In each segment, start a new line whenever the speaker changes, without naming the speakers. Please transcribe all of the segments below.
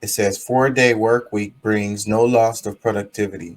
It says 4-day work week brings no loss of productivity.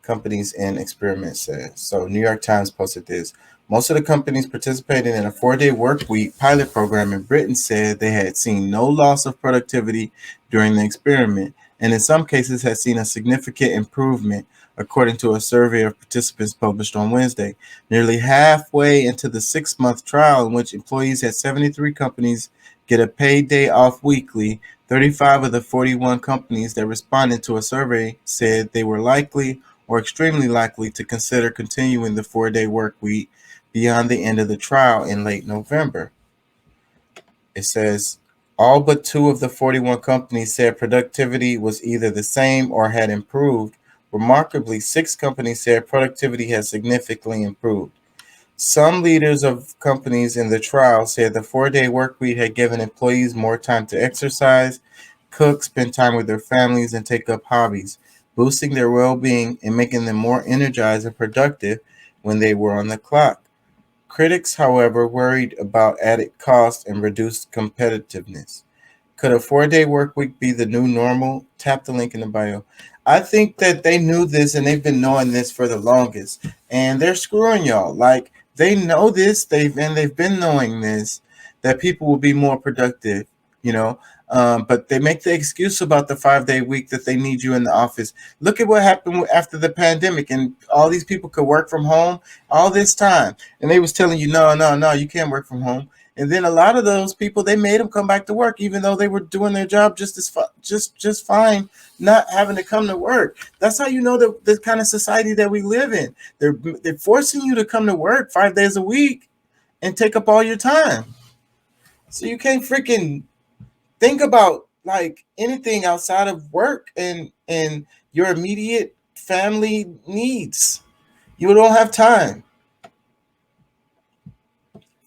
Companies in experiment says. So New York Times posted this. Most of the companies participating in a 4-day work week pilot program in Britain said they had seen no loss of productivity during the experiment, and in some cases had seen a significant improvement, according to a survey of participants published on Wednesday. Nearly halfway into the 6-month trial, in which employees at 73 companies get a paid day off weekly, 35 of the 41 companies that responded to a survey said they were likely or extremely likely to consider continuing the 4-day work week beyond the end of the trial in late November. It says all but 2 of the 41 companies said productivity was either the same or had improved. Remarkably, 6 companies said productivity has significantly improved. Some leaders of companies in the trial said the 4-day work week had given employees more time to exercise, cook, spend time with their families, and take up hobbies, boosting their well being and making them more energized and productive when they were on the clock. Critics, however, worried about added costs and reduced competitiveness. Could a 4-day work week be the new normal? Tap the link in the bio. I think that they knew this and they've been knowing this for the longest. And they're screwing y'all. Like they know this, they've been knowing this, that people will be more productive, you know. But they make the excuse about the 5-day week that they need you in the office. Look at what happened after the pandemic, and all these people could work from home all this time, and they was telling you, no, no, no, you can't work from home. And then a lot of those people, they made them come back to work, even though they were doing their job just fine, not having to come to work. That's how you know the kind of society that we live in. They're forcing you to come to work 5 days a week and take up all your time. So you can't freaking think about like anything outside of work and your immediate family needs. You don't have time.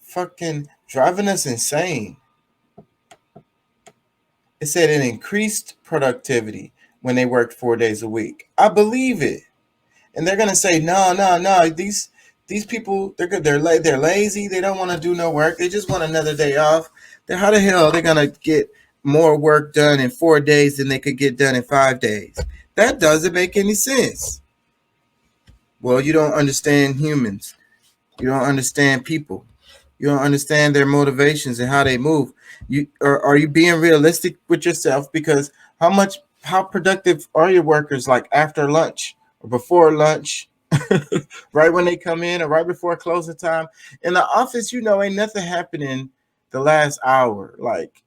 Fucking driving us insane. It said it increased productivity when they worked 4 days a week. I believe it. And they're gonna say, no, no, no. These people, they're lazy. They don't want to do no work. They just want another day off. Then how the hell are they gonna get more work done in 4 days than they could get done in 5 days? That doesn't make any sense. Well, you don't understand humans. You don't understand people. You don't understand their motivations and how they move. You are you being realistic with yourself? Because how productive are your workers like after lunch or before lunch, right when they come in or right before closing time? In the office, ain't nothing happening the last hour. Like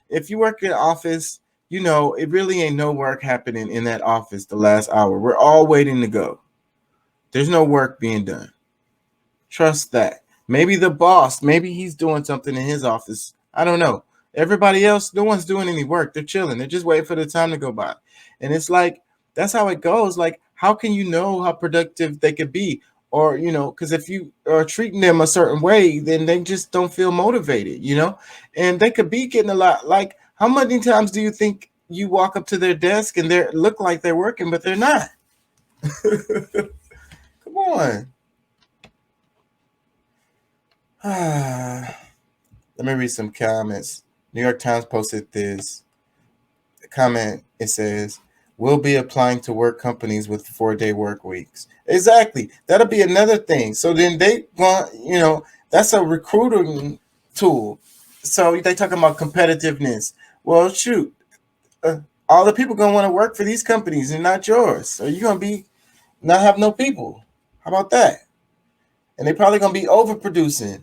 if you work in the office, it really ain't no work happening in that office the last hour. We're all waiting to go. There's no work being done. Trust that. Maybe the boss, maybe he's doing something in his office. I don't know. Everybody else, no one's doing any work. They're chilling. They're just waiting for the time to go by. And it's like, that's how it goes. Like, how can you know how productive they could be? Or, because if you are treating them a certain way, then they just don't feel motivated. And they could be getting a lot. Like, how many times do you think you walk up to their desk and they look like they're working, but they're not? Come on. Let me read some comments. New York Times posted this comment. It says, "We'll be applying to work companies with 4-day work weeks." Exactly. That'll be another thing. So then they want, that's a recruiting tool. So they talking about competitiveness. Well, shoot, all the people gonna want to work for these companies and not yours. So you're gonna be not have no people. How about that? And they probably gonna be overproducing.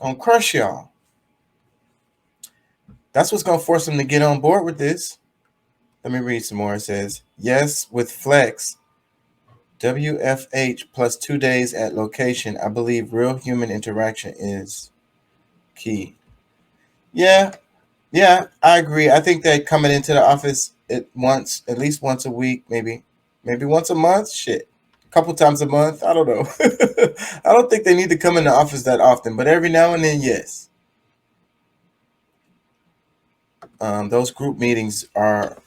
Gonna crush y'all. That's what's going to force them to get on board with this. Let me read some more. It says, yes, with Flex, WFH plus 2 days at location, I believe real human interaction is key. Yeah, I agree. I think that coming into the office at least once a week, maybe once a month, shit. A couple times a month, I don't know. I don't think they need to come in the office that often, but every now and then, yes. Those group meetings are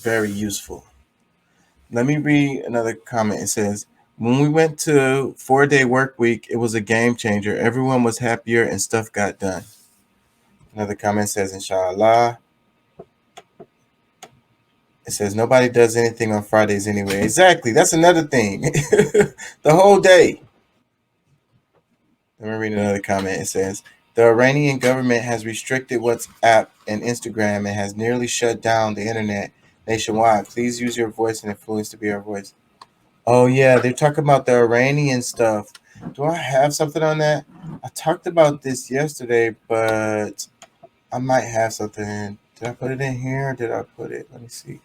very useful. Let me read another comment. It says, when we went to 4-day work week, it was a game changer. Everyone was happier and stuff got done. Another comment says, inshallah. It says nobody does anything on Fridays anyway. Exactly. That's another thing. The whole day. Let me read another comment. It says the Iranian government has restricted WhatsApp and Instagram and has nearly shut down the internet nationwide. Please use your voice and influence to be our voice. Oh yeah, they're talking about the Iranian stuff. Do I have something on that? I talked about this yesterday, but I might have something. Did I put it in here or did I put it? Let me see.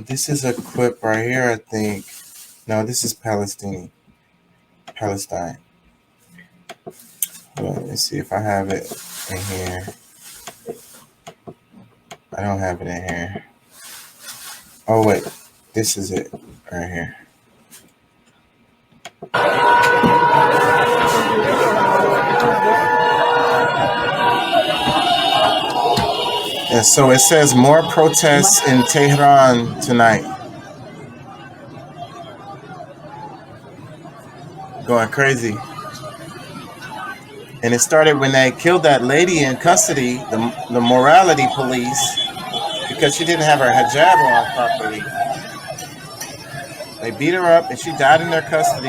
This is a clip right here, I think. No, this is Palestine. Palestine. Hold on, let's see if I have it in here. I don't have it in here. Oh wait, this is it right here. And so it says more protests in Tehran tonight. Going crazy. And it started when they killed that lady in custody, the morality police, because she didn't have her hijab on properly. They beat her up and she died in their custody.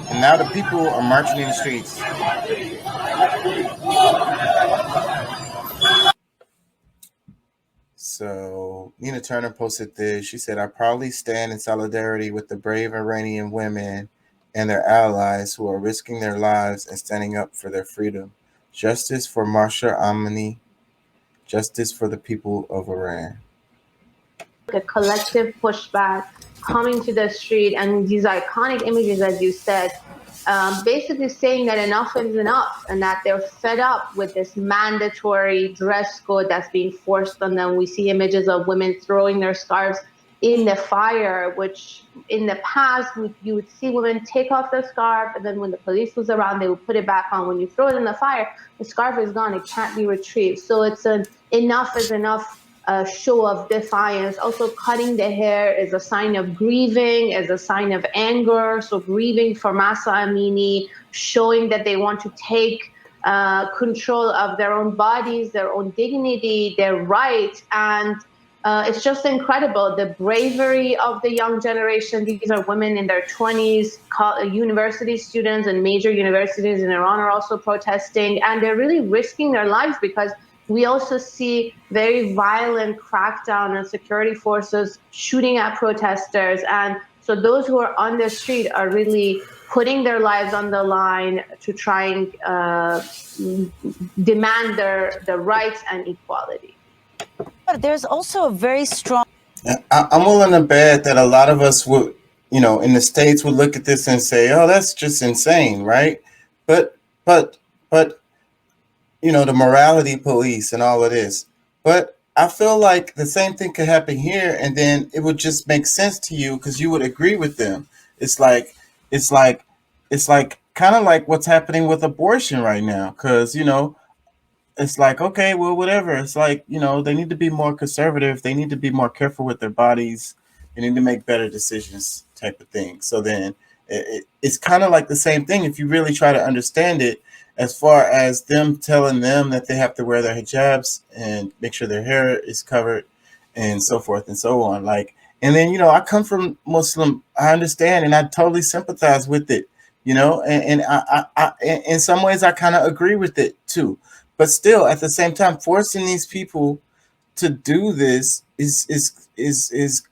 And now the people are marching in the streets. So Nina Turner posted this. She said, I proudly stand in solidarity with the brave Iranian women and their allies who are risking their lives and standing up for their freedom. Justice for Mahsa Amini. Justice for the people of Iran.
A collective pushback coming to the street, and these iconic images, as you said, basically saying that enough is enough and that they're fed up with this mandatory dress code that's being forced on them. We see images of women throwing their scarves in the fire, which in the past you would see women take off the scarf, and then when the police was around, they would put it back on. When you throw it in the fire, the scarf is gone. It can't be retrieved. So it's an enough is enough show of defiance. Also, cutting the hair is a sign of grieving, is a sign of anger. So grieving for Mahsa Amini, showing that they want to take control of their own bodies, their own dignity, their rights. And it's just incredible, the bravery of the young generation. These are women in their 20s, university students, and major universities in Iran are also protesting. And they're really risking their lives because we also see very violent crackdown on security forces shooting at protesters. And so those who are on the street are really putting their lives on the line to try and demand their rights and equality.
There's also a very strong...
I'm willing to bet that a lot of us would, in the States would look at this and say, oh, that's just insane, right? But the morality police and all of this. But I feel like the same thing could happen here, and then it would just make sense to you because you would agree with them. It's like kind of like what's happening with abortion right now, because it's like, okay, well, whatever. It's like, they need to be more conservative. They need to be more careful with their bodies. They need to make better decisions, type of thing. So then it's kind of like the same thing if you really try to understand it, as far as them telling them that they have to wear their hijabs and make sure their hair is covered and so forth and so on. And then, I come from Muslim, I understand, and I totally sympathize with it, and I in some ways I kind of agree with it too. But still, at the same time, forcing these people to do this is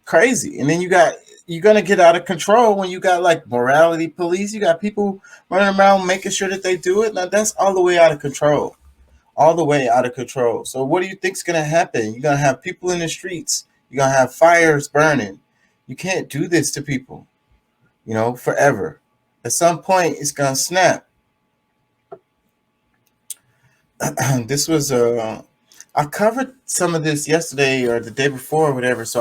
crazy. And then you're gonna get out of control when you got like morality police. You got people running around making sure that they do it. Now that's all the way out of control, all the way out of control. So what do you think's gonna happen? You're gonna have people in the streets. You're gonna have fires burning. You can't do this to people, forever. At some point, it's gonna snap. This was I covered some of this yesterday or the day before or whatever, so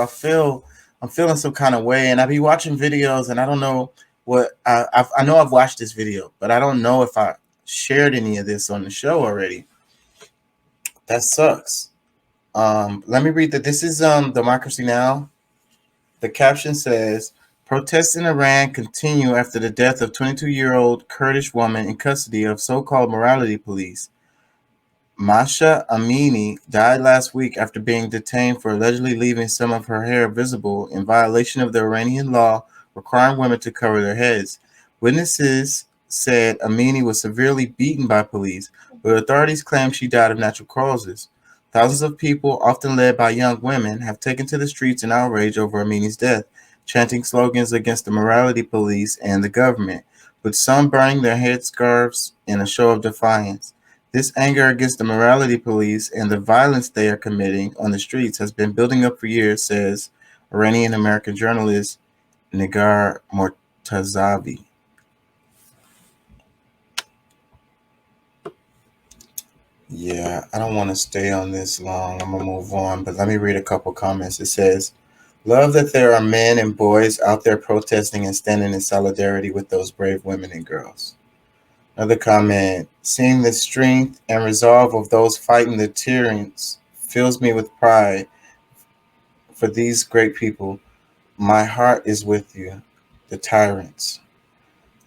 I'm feeling some kind of way, and I be watching videos, and I don't know what I know I've watched this video, but I don't know if I shared any of this on the show already. That sucks. Let me read that. This is Democracy Now! The caption says, protests in Iran continue after the death of 22-year-old Kurdish woman in custody of so-called morality police. Masha Amini died last week after being detained for allegedly leaving some of her hair visible in violation of the Iranian law requiring women to cover their heads. Witnesses said Amini was severely beaten by police, but authorities claim she died of natural causes. Thousands of people, often led by young women, have taken to the streets in outrage over Amini's death, chanting slogans against the morality police and the government, with some burning their headscarves in a show of defiance. This anger against the morality police and the violence they are committing on the streets has been building up for years, says Iranian American journalist Nigar Mortazavi. Yeah, I don't want to stay on this long. I'm going to move on, but let me read a couple comments. It says, love that there are men and boys out there protesting and standing in solidarity with those brave women and girls. Another comment, seeing the strength and resolve of those fighting the tyrants fills me with pride for these great people. My heart is with you, the tyrants.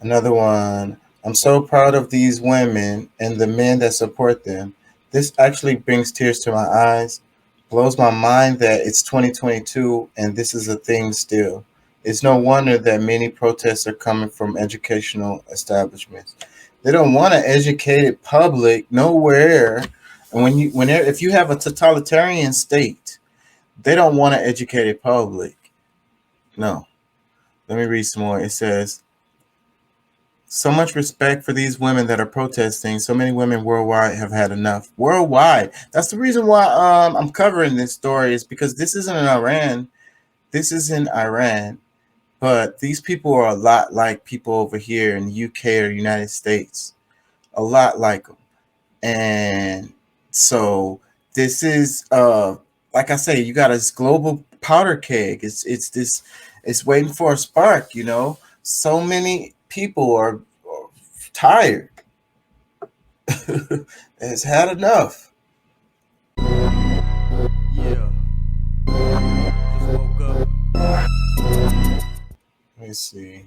Another one, I'm so proud of these women and the men that support them. This actually brings tears to my eyes. Blows my mind that it's 2022 and this is a thing still. It's no wonder that many protests are coming from educational establishments. They don't want an educated public nowhere. And if you have a totalitarian state, they don't want an educated public. No. Let me read some more. It says, so much respect for these women that are protesting. So many women worldwide have had enough. Worldwide. That's the reason why I'm covering this story, is because this isn't in Iran. This is in Iran. But these people are a lot like people over here in the UK or United States. A lot like them. And so this is, like I say, you got this global powder keg. It's waiting for a spark, you know. So many people are tired. It's had enough.
Yeah. Just woke up.
Let me see.